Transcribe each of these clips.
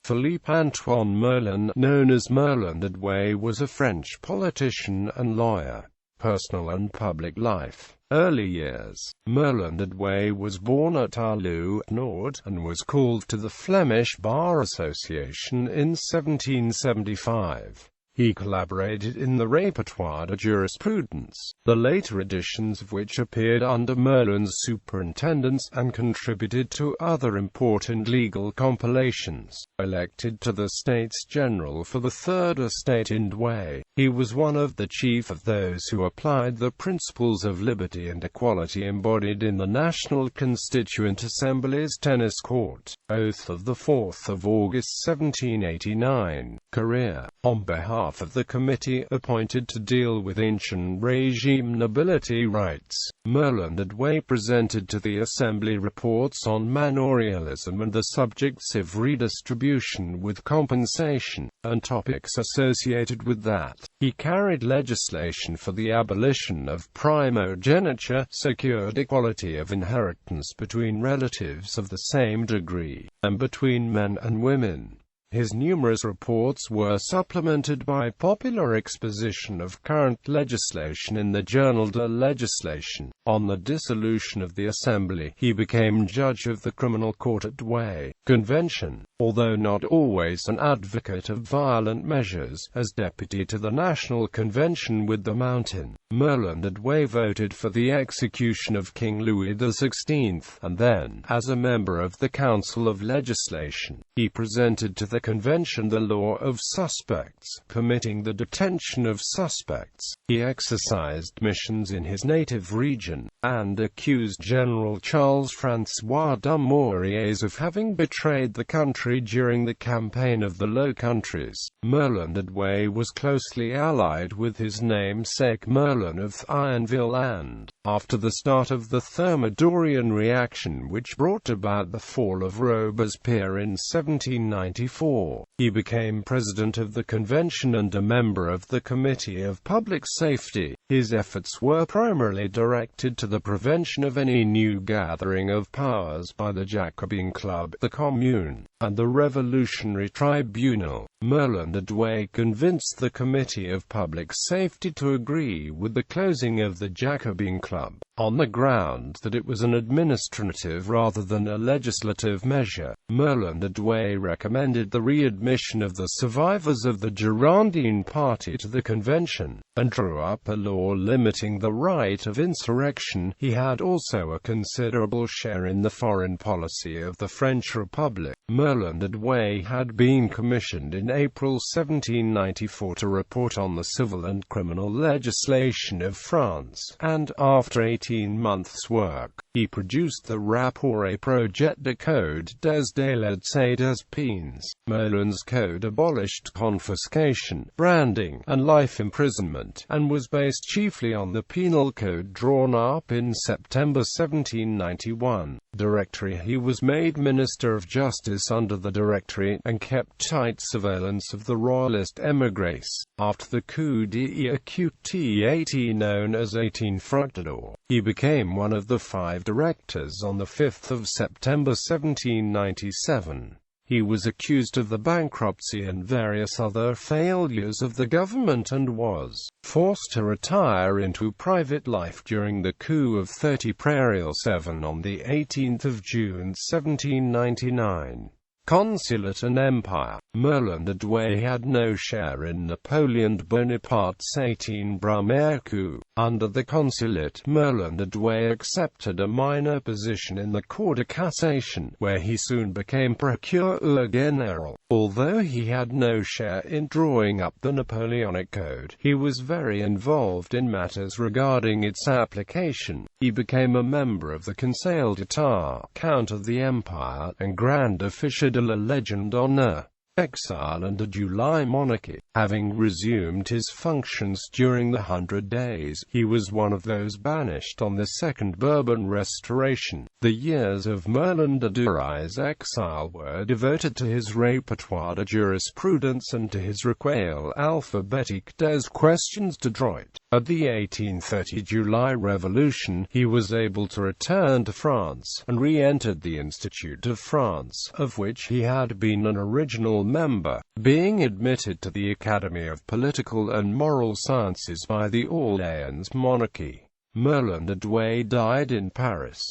Philippe-Antoine Merlin, known as Merlin de Douai, was a French politician and lawyer. Personal and public life. Early years. Merlin de Douai was born at Arleux-Nord, and was called to the Flemish Bar Association in 1775. He collaborated in the Répertoire de jurisprudence, the later editions of which appeared under Merlin's superintendence, and contributed to other important legal compilations. Elected to the States General for the Third Estate in Douai, he was one of the chief of those who applied the principles of liberty and equality embodied in the National Constituent Assembly's Tennis Court Oath of 4 August 1789. Career. On behalf of the committee appointed to deal with ancient regime nobility rights, Merlin de Douai presented to the Assembly reports on manorialism and the subjects of redistribution with compensation, and topics associated with that. He carried legislation for the abolition of primogeniture, secured equality of inheritance between relatives of the same degree, and between men and women. His numerous reports were supplemented by popular exposition of current legislation in the Journal de Legislation. On the dissolution of the Assembly, he became judge of the criminal court at Douai Convention. Although not always an advocate of violent measures, as deputy to the National Convention with the Mountain, Merlin de Douai voted for the execution of King Louis XVI, and then, as a member of the Council of Legislation, he presented to the Convention the law of suspects, permitting the detention of suspects. He exercised missions in his native region, and accused General Charles-François Dumouriez of having betrayed the country during the campaign of the Low Countries. Merlin de Douai was closely allied with his namesake Merlin of Thionville, and, after the start of the Thermidorian reaction which brought about the fall of Robespierre in 1794, he became president of the convention and a member of the Committee of Public Safety. His efforts were primarily directed to the prevention of any new gathering of powers by the Jacobin Club, the Commune, and the Revolutionary Tribunal. Merlin de Douai convinced the Committee of Public Safety to agree with the closing of the Jacobin Club, on the ground that it was an administrative rather than a legislative measure. Merlin de Douai recommended the readmission of the survivors of the Girondin party to the convention, and drew up a law limiting the right of insurrection. He had also a considerable share in the foreign policy of the French Republic. Merlin de Douai had been commissioned in April 1794 to report on the civil and criminal legislation of France, and, after 18 months' work, he produced the Rapport et Projet de Code des délits et des peines. Merlin's code abolished confiscation, branding, and life imprisonment, and was based chiefly on the penal code drawn up in September 1791. Directory. He was made Minister of Justice under the Directory, and kept tight surveillance of the royalist émigrés. After the coup d'état known as 18 Fructidor, he became one of the 5 directors on 5 September 1797. He was accused of the bankruptcy and various other failures of the government and was forced to retire into private life during the coup of 30 Prairial 7 on 18 June 1799. Consulate and Empire. Merlin de Douai had no share in Napoleon Bonaparte's 18 Brumaire coup. Under the consulate, Merlin de Douai accepted a minor position in the Cour de Cassation, where he soon became procureur général. Although he had no share in drawing up the Napoleonic Code, he was very involved in matters regarding its application. He became a member of the Conseil d'État, Count of the Empire, and Grand Officier de la Légion d'Honneur. Exile under July monarchy. Having resumed his functions during the 100 Days, he was one of those banished on the Second Bourbon Restoration. The years of Merlin de Douai's exile were devoted to his répertoire de jurisprudence and to his recueil alphabétique des questions de droit. At the 1830 July Revolution, he was able to return to France, and re-entered the Institute of France, of which he had been an original member, being admitted to the Academy of Political and Moral Sciences by the Orléans monarchy. Merlin de Douai died in Paris.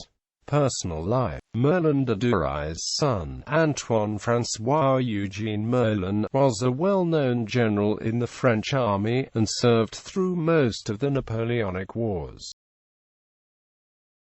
Personal life. Merlin de Douai's son, Antoine François Eugène Merlin, was a well-known general in the French army, and served through most of the Napoleonic Wars.